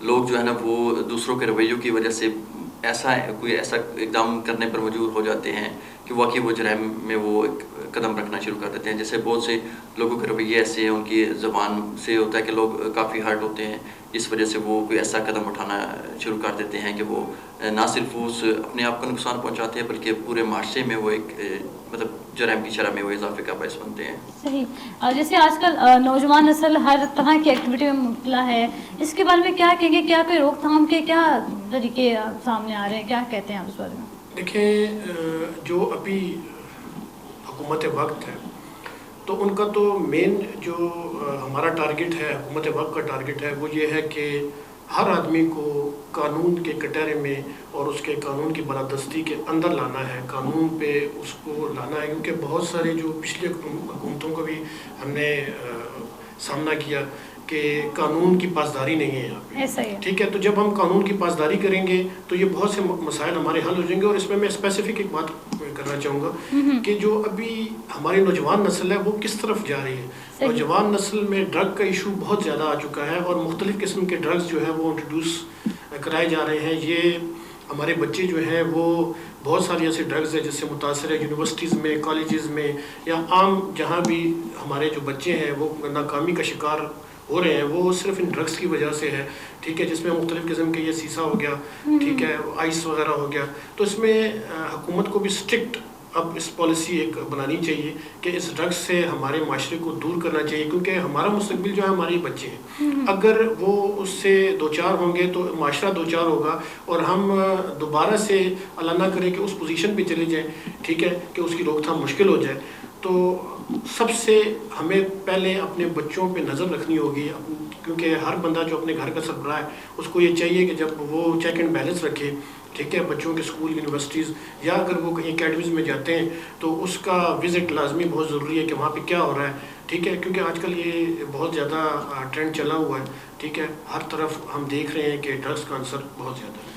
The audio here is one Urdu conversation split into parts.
لوگ جو ہے نا وہ دوسروں کے رویوں کی وجہ سے کوئی ایسا اقدام کرنے پر مجبور ہو جاتے ہیں کہ واقعی وہ جرائم میں وہ ایک قدم رکھنا شروع کر دیتے ہیں. جیسے بہت سے لوگوں کے رویے ایسے ہیں, ان کی زبان سے ہوتا ہے کہ لوگ کافی ہرٹ ہوتے ہیں, اس وجہ سے وہ کوئی ایسا قدم اٹھانا شروع کر دیتے ہیں کہ وہ نہ صرف وہ اپنے آپ کو نقصان پہنچاتے ہیں بلکہ پورے معاشرے میں وہ ایک مطلب جرائم کی شرح میں وہ اضافے کا باعث بنتے ہیں. صحیح. جیسے آج کل نوجوان نسل ہر طرح کی ایکٹیویٹی میں مبتلا ہے, اس کے بارے میں کیا کہیں گے؟ کیا کوئی روک تھام کے کیا طریقے سامنے آ رہے ہیں, کیا کہتے ہیں آپ اس بارے میں؟ دیکھیں, جو ابھی حکومت وقت ہے تو ان کا تو مین جو ہمارا ٹارگٹ ہے, حکومت وقت کا ٹارگٹ ہے, وہ یہ ہے کہ ہر آدمی کو قانون کے کٹہرے میں اور اس کے قانون کی بالادستی کے اندر لانا ہے, قانون پہ اس کو لانا ہے. کیونکہ بہت سارے جو پچھلی حکومتوں کا بھی ہم نے سامنا کیا کہ قانون کی پاسداری نہیں ہے یہاں پہ, ٹھیک ہے. تو جب ہم قانون کی پاسداری کریں گے تو یہ بہت سے مسائل ہمارے حل ہو جائیں گے. اور اس میں اسپیسیفک ایک بات کرنا چاہوں گا کہ جو ابھی ہماری نوجوان نسل ہے وہ کس طرف جا رہی ہے. نوجوان نسل میں ڈرگ کا ایشو بہت زیادہ آ چکا ہے اور مختلف قسم کے ڈرگز جو ہے وہ انٹروڈیوس کرائے جا رہے ہیں. یہ ہمارے بچے جو ہیں وہ بہت ساری ایسے ڈرگز ہیں جس سے متاثر ہے, یونیورسٹیز میں, کالجز میں, یا عام جہاں بھی ہمارے جو بچے ہیں وہ ناکامی کا شکار ہو رہے ہیں وہ صرف ان ڈرگس کی وجہ سے ہے, ٹھیک ہے. جس میں مختلف قسم کے یہ سیسا ہو گیا, ٹھیک ہے, آئس وغیرہ ہو گیا. تو اس میں حکومت کو بھی اسٹرکٹ اب اس پالیسی ایک بنانی چاہیے کہ اس ڈرگس سے ہمارے معاشرے کو دور کرنا چاہیے, کیونکہ ہمارا مستقبل جو ہے ہمارے بچے ہیں. اگر وہ اس سے دو چار ہوں گے تو معاشرہ دو چار ہوگا اور ہم دوبارہ سے اللہ نہ کرے کہ اس پوزیشن پہ چلے جائیں, ٹھیک ہے, کہ اس کی روک تھام مشکل ہو جائے. تو سب سے ہمیں پہلے اپنے بچوں پہ نظر رکھنی ہوگی, کیونکہ ہر بندہ جو اپنے گھر کا سربراہ ہے اس کو یہ چاہیے کہ جب وہ چیک اینڈ بیلنس رکھے, ٹھیک ہے, بچوں کے اسکول, یونیورسٹیز, یا اگر وہ کہیں اکیڈمیز میں جاتے ہیں تو اس کا وزٹ لازمی بہت ضروری ہے کہ وہاں پہ کیا ہو رہا ہے, ٹھیک ہے. کیونکہ آج کل یہ بہت زیادہ ٹرینڈ چلا ہوا ہے, ٹھیک ہے, ہر طرف ہم دیکھ رہے ہیں کہ ڈرگس کا عنصر بہت زیادہ ہے.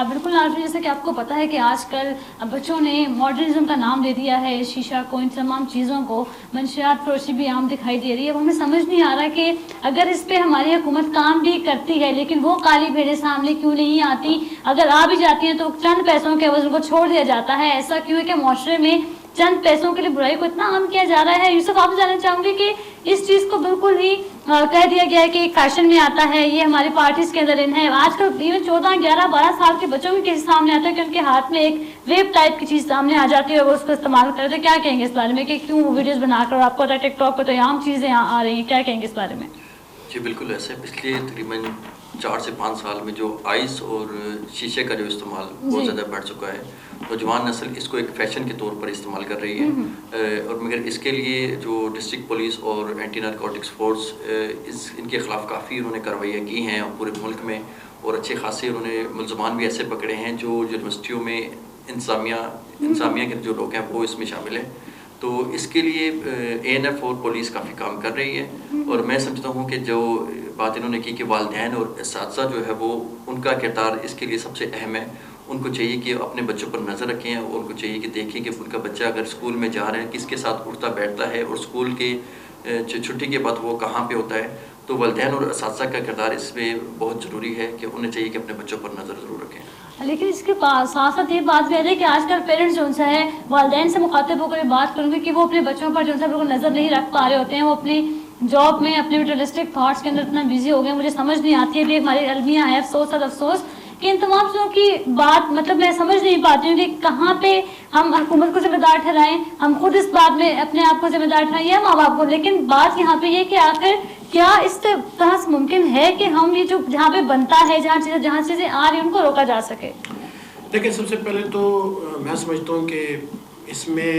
بالکل ناظرین, جیسا کہ آپ کو پتہ ہے کہ آج کل بچوں نے ماڈرنزم کا نام دے دیا ہے شیشہ کو, ان تمام چیزوں کو. منشیات فروشی بھی عام دکھائی دے رہی ہے. وہ ہمیں سمجھ نہیں آ رہا کہ اگر اس پہ ہماری حکومت کام بھی کرتی ہے لیکن وہ کالی بھیڑیں سامنے کیوں نہیں آتی؟ اگر آ بھی جاتی ہیں تو چند پیسوں کے عوض ان کو چھوڑ دیا جاتا ہے. ایسا کیوں ہے کہ معاشرے میں چند پیسوں کے لیے برائی کو اتنا عام کیا جا رہا ہے؟ یوسف, آپ جاننا چاہوں گی کہ اس چیز کو بالکل ہی کہہ دیا گیا ہے کہ ایک فیشن میں آتا ہے, یہ ہماری پارٹیز کے اندر ان ہے. آج کل ایون 14, 11, 12 سال کے بچوں کے کیس سامنے آتا ہے کہ ان کے ہاتھ میں ایک ویب ٹائپ کی چیز سامنے آ جاتی ہے اور وہ اس کو استعمال کرتے ہیں. کیا کہیں گے اس بارے میں کہ کیوں ویڈیوز بنا کر, آپ کو پتا ہے ٹک ٹاک پہ تو عام چیزیں آ رہی ہیں, کیا کہیں گے اس بارے میں؟ جی بالکل ایسے پچھلے تقریباً 4 سے 5 سال میں جو آئس اور شیشے کا جو استعمال بہت زیادہ بڑھ چکا ہے. نوجوان نسل اس کو ایک فیشن کے طور پر استعمال کر رہی ہے, اور مگر اس کے لیے جو ڈسٹرکٹ پولیس اور اینٹی نارکوٹکس فورس ان کے خلاف کافی انہوں نے کارروائیاں کی ہیں اور پورے ملک میں, اور اچھے خاصے انہوں نے ملزمان بھی ایسے پکڑے ہیں جو یونیورسٹیوں میں انتظامیہ کے جو لوگ ہیں وہ اس میں شامل ہیں. تو اس کے لیے ANF اور پولیس کافی کام کر رہی ہے. اور میں سمجھتا ہوں کہ جو بات انہوں نے کی کہ والدین اور اساتذہ جو ہے وہ ان کا کردار اس کے لیے سب سے اہم ہے. ان کو چاہیے کہ اپنے بچوں پر نظر رکھیں اور ان کو چاہیے کہ دیکھیں کہ ان کا بچہ اگر اسکول میں جا رہا ہے کس کے ساتھ اٹھتا بیٹھتا ہے اور اسکول کے چھٹی کے بعد وہ کہاں پہ ہوتا ہے. تو والدین اور اساتذہ کا کردار اس میں بہت ضروری ہے کہ انہیں چاہیے کہ اپنے بچوں پر نظر ضرور رکھیں. لیکن اس کے ساتھ ساتھ یہ بات بھی ہے کہ آج کل پیرنٹس جو سے ہے, والدین سے مخاطب ہو کر یہ بات کروں گی کہ وہ اپنے بچوں پر جو ہے بالکل نظر نہیں رکھ پا رہے ہوتے ہیں. وہ اپنی جاب میں, اپنے مٹریلسٹک تھاٹس کے اندر اتنا بزی ہو گئے, مجھے سمجھ نہیں آتی ہے. ابھی ہماری المیہ ہے, افسوس کہ ان تمام چیزوں کی بات مطلب میں سمجھ نہیں پاتی ہوں کہ کہاں پہ ہم حکومت کو ذمہ دار ٹھہرائیں, ہم خود اس بات میں اپنے آپ کو ذمہ دار ٹھہرائیں یا ماں باپ کو. لیکن بات یہاں پہ یہ کہ آخر کیا اس طرح سے ممکن ہے کہ ہم یہ جو جہاں پہ بنتا ہے, جہاں چیزیں آ رہی ہیں ان کو روکا جا سکے؟ لیکن سب سے پہلے تو میں سمجھتا ہوں کہ اس میں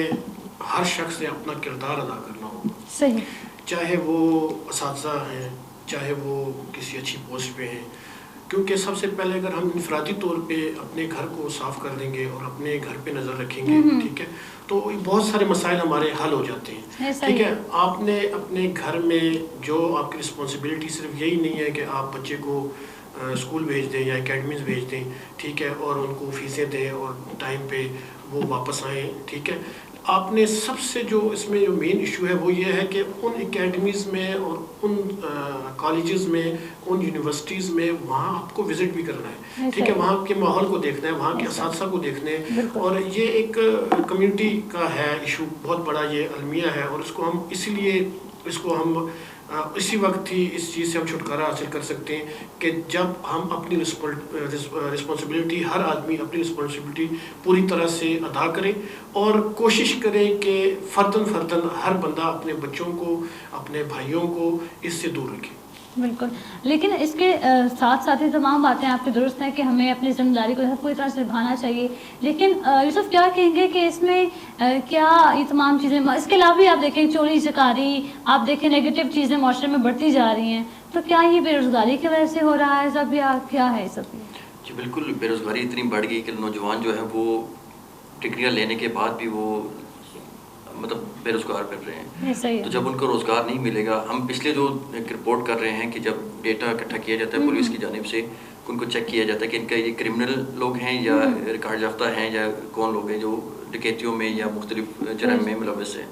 ہر شخص نے اپنا کردار ادا کرنا ہوگا. صحیح. چاہے وہ اساتذہ ہیں, چاہے وہ کسی اچھی پوسٹ پہ ہیں, کیونکہ سب سے پہلے اگر ہم انفرادی طور پہ اپنے گھر کو صاف کر دیں گے اور اپنے گھر پہ نظر رکھیں گے, ٹھیک ہے, تو بہت سارے مسائل ہمارے حل ہو جاتے ہیں. ٹھیک ہے, آپ نے اپنے گھر میں جو آپ کی رسپانسبلٹی صرف یہی نہیں ہے کہ آپ بچے کو اسکول بھیج دیں یا اکیڈمیز بھیج دیں, ٹھیک ہے, اور ان کو فیسیں دیں اور ٹائم پہ وہ واپس آئیں, ٹھیک ہے. آپ نے سب سے جو اس میں جو مین ایشو ہے وہ یہ ہے کہ ان اکیڈمیز میں اور ان کالجز میں ان یونیورسٹیز میں وہاں آپ کو وزٹ بھی کرنا ہے، ٹھیک ہے، وہاں کے ماحول کو دیکھنا ہے، وہاں کے اساتذہ کو دیکھنا ہے، اور یہ ایک کمیونٹی کا ہے ایشو بہت بڑا، یہ المیہ ہے، اور اس کو ہم اسی لیے اس کو ہم اسی وقت ہی اس چیز سے ہم چھٹکارا حاصل کر سکتے ہیں کہ جب ہم اپنی رسپانسبلٹی، ہر آدمی اپنی رسپانسبلٹی پوری طرح سے ادا کرے اور کوشش کرے کہ فرداً ہر بندہ اپنے بچوں کو، اپنے بھائیوں کو اس سے دور رکھے۔ بالکل، لیکن اس کے ساتھ ساتھ ہی تمام باتیں آپ کی درست ہیں کہ ہمیں اپنی ذمہ داری کو پوری طرح سے نبھانا چاہیے، لیکن یوسف کیا کہیں گے کہ اس میں کیا یہ تمام چیزیں، اس کے علاوہ بھی آپ دیکھیں چوری چکاری، آپ دیکھیں نیگیٹو چیزیں معاشرے میں بڑھتی جا رہی ہیں، تو کیا یہ بے روزگاری کی وجہ سے ہو رہا ہے سب، یا کیا ہے سب؟ جی بالکل، بے روزگاری اتنی بڑھ گئی کہ نوجوان جو ہیں وہ ڈگریاں لینے کے بعد بھی وہ مطلب بے روزگار کر رہے ہیں۔ تو جب ان کو روزگار نہیں ملے گا، ہم پچھلے جو ایک رپورٹ کر رہے ہیں کہ جب ڈیٹا اکٹھا کیا جاتا ہے پولیس کی جانب سے، ان کو چیک کیا جاتا ہے کہ ان کا یہ کرمنل لوگ ہیں یا ریکارڈ یافتہ ہیں یا کون لوگ ہیں جو ڈکیتیوں میں یا مختلف جرائم میں ملوث ہیں،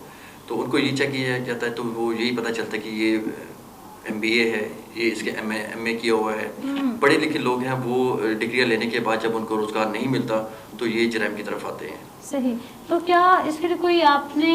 تو ان کو یہ چیک کیا جاتا ہے، تو وہ یہی پتہ چلتا ہے کہ یہ MBA ہے، یہ اس کے MA کیا ہوا ہے۔ پڑھے لکھے لوگ ہیں وہ ڈگریاں لینے کے بعد جب ان کو روزگار نہیں ملتا تو یہ جرائم کی طرف آتے ہیں۔ صحیح، تو کیا اس کے لیے کوئی آپ نے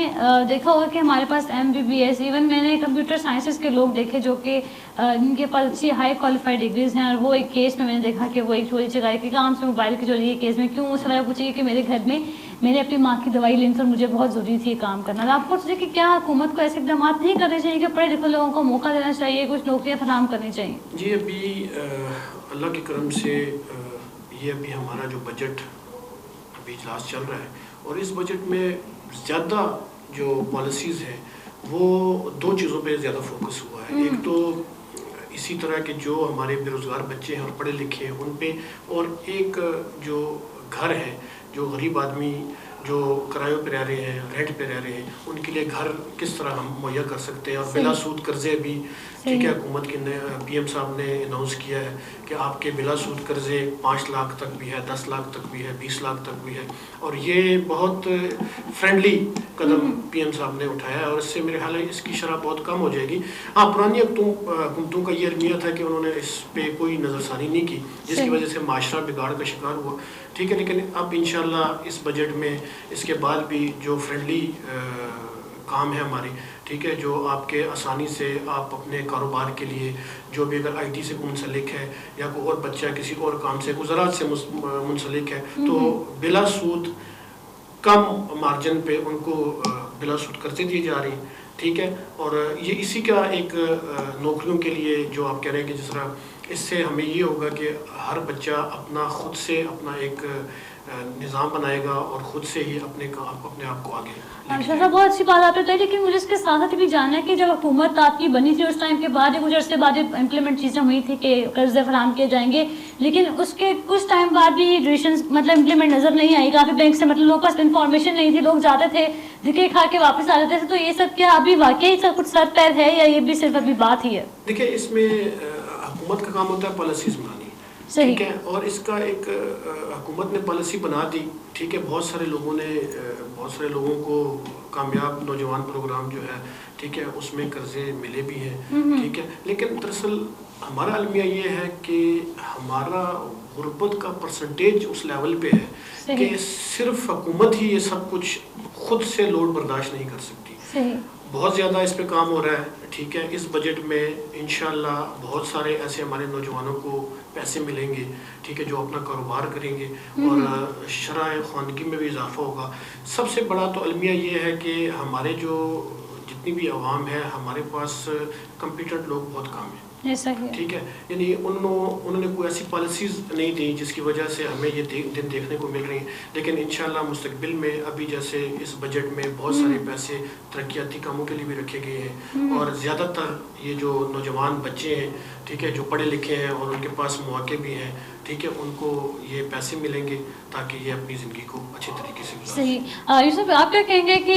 دیکھا ہوگا کہ ہمارے پاس MBBS، ایون میں نے کمپیوٹر سائنسز کے لوگ دیکھے جو کہ ان کے پاس اچھی ہائی کوالیفائڈ ڈگریز ہیں، اور وہ ایک کیس میں نے دیکھا کہ وہ ایک چوری چکاری کے کام سے موبائل کی چوری کے کیس میں کیوں اس وجہ پوچھی کہ میرے گھر میں میں نے اپنی ماں کی دوائی لینی اور مجھے بہت ضروری تھی یہ کام کرنا۔ آپ کو سوچے کہ کیا حکومت کو ایسے اقدامات نہیں کرنے چاہیے کہ پڑھے لکھے لوگوں کو موقع دینا چاہیے، کچھ نوکریاں فراہم کرنی چاہیے؟ جی ابھی اللہ کے کرم سے یہ ابھی ہمارا جو بجٹ ابھی اجلاس چل رہا ہے، اور اس بجٹ میں زیادہ جو پالیسیز ہیں وہ دو چیزوں پہ زیادہ فوکس ہوا ہے۔ ایک تو اسی طرح کے جو ہمارے بے روزگار بچے ہیں اور پڑھے لکھے ہیں ان پہ، اور ایک جو گھر ہے، جو غریب آدمی جو کرایوں پہ رہ رہے ہیں، رینٹ پہ رہ رہے ہیں، ان کے لیے گھر کس طرح ہم مہیا کر سکتے ہیں، اور بلا سود قرضے بھی، ٹھیک ہے، حکومت کے PM صاحب نے اناؤنس کیا ہے کہ آپ کے بلا سود قرضے 5 لاکھ تک بھی ہے، 10 لاکھ تک بھی ہے، 20 لاکھ تک بھی ہے، اور یہ بہت فرینڈلی قدم PM صاحب نے اٹھایا ہے، اور اس سے میرے خیال ہے اس کی شرح بہت کم ہو جائے گی۔ ہاں، پرانی حکومتوں کا یہ المیہ تھا کہ انہوں نے اس پہ کوئی نظر ثانی نہیں کی، جس کی وجہ سے معاشرہ بگاڑ کا شکار ہوا، ٹھیک ہے، لیکن اب انشاءاللہ اس بجٹ میں اس کے بعد بھی جو فرینڈلی کام ہے ہماری، ٹھیک ہے، جو آپ کے آسانی سے آپ اپنے کاروبار کے لیے جو بھی اگر IT سے منسلک ہے یا کوئی اور بچہ کسی اور کام سے، کوئی زراعت سے منسلک ہے، تو بلا سود کم مارجن پہ ان کو بلا سود قرضے دیے جا رہے ہیں، ٹھیک ہے، اور یہ اسی کا ایک نوکریوں کے لیے جو آپ کہہ رہے ہیں کہ جس طرح اس سے ہمیں یہ ہوگا کہ ہر بچہ اپنا خود سے اپنا ایک نظام بنائے گا اور خود سے ہی اپنے آپ کو آگے۔ ماشاءاللہ، بہت اچھی بات آپ نے بتائی، لیکن مجھے اس کے ساتھ ساتھ بھی جاننا ہے کہ جب حکومت آپ کی بنی تھی اس ٹائم کے بعد کچھ عرصے بعد امپلیمنٹ چیزیں ہوئی تھی کہ قرضے فراہم کیے جائیں گے، لیکن اس کے کچھ ٹائم بعد بھی ڈیسیژنز مطلب امپلیمنٹ نظر نہیں آئی، کافی بینک سے مطلب لوگوں کے پاس انفارمیشن نہیں تھی، لوگ جاتے تھے دھکے کھا کے واپس آ جاتے تھے، تو یہ سب کیا ابھی واقعی سب کچھ سر پیر ہے یا یہ بھی صرف ابھی بات ہی ہے؟ دیکھیں، اس میں حکومت کا کام ہوتا ہے پالیسیز بنانی، ٹھیک ہے، اور اس کا ایک حکومت نے پالیسی بنا دی، ٹھیک ہے، بہت سارے لوگوں کو کامیاب نوجوان پروگرام جو ہے، ٹھیک ہے، اس میں قرضے ملے بھی ہیں، ٹھیک ہے، لیکن دراصل ہمارا المیہ یہ ہے کہ ہمارا غربت کا پرسنٹیج اس لیول پہ ہے کہ صرف حکومت ہی یہ سب کچھ خود سے لوڈ برداشت نہیں کر سکتی۔ بہت زیادہ اس پہ کام ہو رہا ہے، ٹھیک ہے، اس بجٹ میں انشاءاللہ بہت سارے ایسے ہمارے نوجوانوں کو پیسے ملیں گے، ٹھیک ہے، جو اپنا کاروبار کریں گے اور شرح خواندگی میں بھی اضافہ ہوگا۔ سب سے بڑا تو المیہ یہ ہے کہ ہمارے جو جتنی بھی عوام ہے، ہمارے پاس کمپیٹنٹ لوگ بہت کم ہیں، ٹھیک ہے، یعنی انہوں نے کوئی ایسی پالیسیز نہیں دی جس کی وجہ سے ہمیں یہ دن دیکھنے کو مل رہی ہیں، لیکن انشاءاللہ مستقبل میں ابھی جیسے اس بجٹ میں بہت سارے پیسے ترقیاتی کاموں کے لیے بھی رکھے گئے ہیں، اور زیادہ تر یہ جو نوجوان بچے ہیں، ٹھیک ہے، جو پڑھے لکھے ہیں اور ان کے پاس مواقع بھی ہیں، ٹھیک ہے، ان کو یہ پیسے ملیں گے تاکہ یہ اپنی زندگی کو اچھے طریقے سے گزاریں۔ صحیح، یوسف آپ کیا کہیں گے کہ